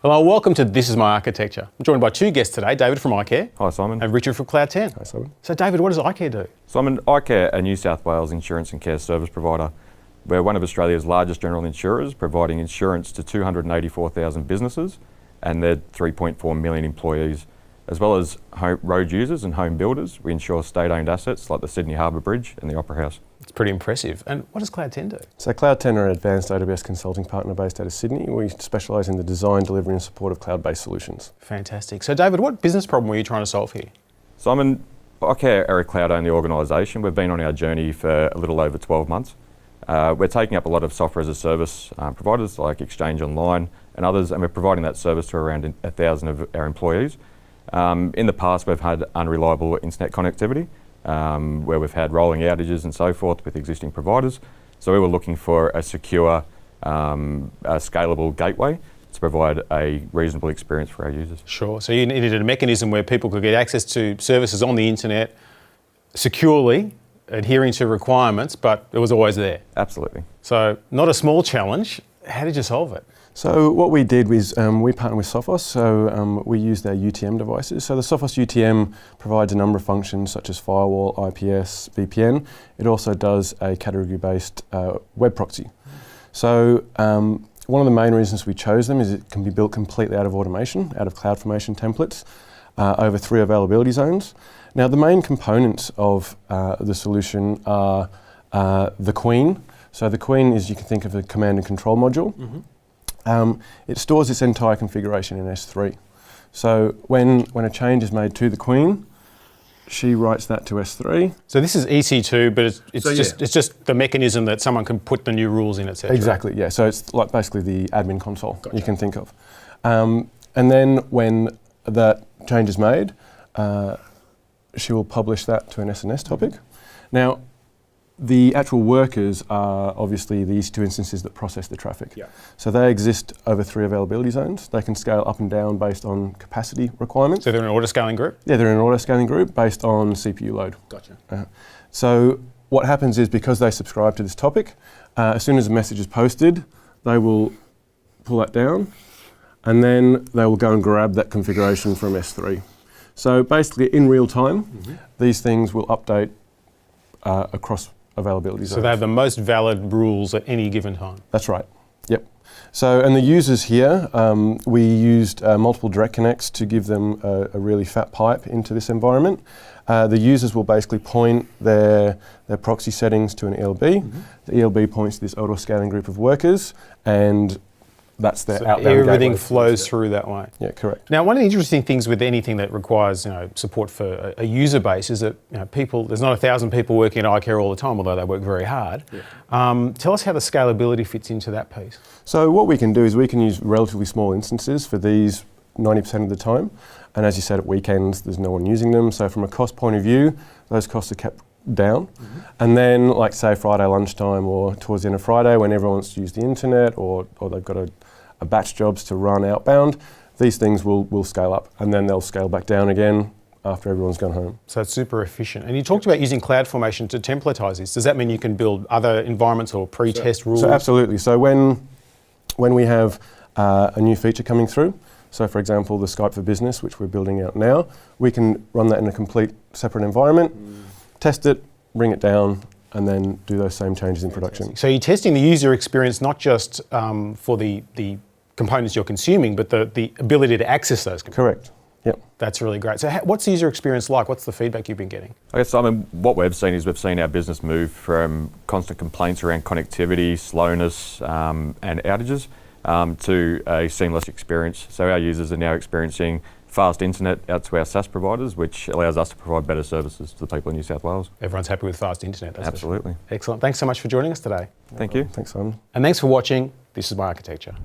Hello, welcome to This Is My Architecture. I'm joined by two guests today, David from iCare. Hi Simon. And Richard from Cloudten. Hi Simon. So David, what does iCare do? Simon, iCare, a New South Wales insurance and care service provider. We're one of Australia's largest general insurers, providing insurance to 284,000 businesses and their 3.4 million employees, as well as road users and home builders. We insure state-owned assets like the Sydney Harbour Bridge and the Opera House. It's pretty impressive. And what does Cloudten do? So Cloudten are an advanced AWS consulting partner based out of Sydney. We specialise in the design, delivery and support of cloud-based solutions. Fantastic. So David, what business problem were you trying to solve here? Simon, iCare are a cloud-only organisation. We've been on our journey for a little over 12 months. We're taking up a lot of software as a service providers like Exchange Online and others, and we're providing that service to around 1,000 of our employees. In the past, we've had unreliable internet connectivity, where we've had rolling outages and so forth with existing providers. So we were looking for a secure, a scalable gateway to provide a reasonable experience for our users. Sure. So you needed a mechanism where people could get access to services on the internet securely, adhering to requirements, but it was always there. Absolutely. So not a small challenge. How did you solve it? So what we did was we partnered with Sophos, so we used their UTM devices. So the Sophos UTM provides a number of functions such as firewall, IPS, VPN. It also does a category-based web proxy. So one of the main reasons we chose them is it can be built completely out of automation, out of CloudFormation templates, over 3 availability zones. Now the main components of the solution are the Queen. So the Queen is, you can think of a command and control module. Mm-hmm. It stores its entire configuration in S3. So when a change is made to the Queen, she writes that to S3. So this is EC2, but it's just the mechanism that someone can put the new rules in, etc. Exactly, yeah. So it's like basically the admin console you can think of. And then when that change is made, she will publish that to an SNS topic. Now, the actual workers are obviously these 2 instances that process the traffic. Yeah. So they exist over 3 availability zones. They can scale up and down based on capacity requirements. So they're an auto-scaling group? Yeah, they're an auto-scaling group based on CPU load. Gotcha. So what happens is, because they subscribe to this topic, as soon as a message is posted, they will pull that down and then they will go and grab that configuration from S3. So basically in real time, these things will update across availability zones. So they have the most valid rules at any given time? That's right, yep. So, and the users here, we used multiple direct connects to give them a really fat pipe into this environment. The users will basically point their proxy settings to an ELB. The ELB points to this auto-scaling group of workers, and that's their outbound everything gateway. flows through that way. Yeah, correct. Now, one of the interesting things with anything that requires support for a user base is that there's not 1,000 people working at iCare all the time, although they work very hard. Yeah. Tell us how the scalability fits into that piece. So what we can do is we can use relatively small instances for these 90% of the time. And as you said, at weekends, there's no one using them. So from a cost point of view, those costs are kept down. And then, like say Friday lunchtime or towards the end of Friday when everyone wants to use the internet or they've got a batch jobs to run outbound, these things will scale up and then they'll scale back down again after everyone's gone home. So it's super efficient. And you talked about using CloudFormation to templatize this. Does that mean you can build other environments or pre-test rules? So absolutely. So when we have a new feature coming through, so for example the Skype for Business, which we're building out now, we can run that in a complete separate environment, test it, bring it down, and then do those same changes in production. So you're testing the user experience not just for the components you're consuming, but the ability to access those components. Correct. Yep. That's really great. So what's the user experience like? What's the feedback you've been getting? I guess, Simon, what we've seen is we've seen our business move from constant complaints around connectivity, slowness and outages to a seamless experience. So our users are now experiencing fast internet out to our SaaS providers, which allows us to provide better services to the people in New South Wales. Everyone's happy with fast internet. That's absolutely. Excellent. Thanks so much for joining us today. Thank you. Thanks, Simon. And thanks for watching This Is My Architecture.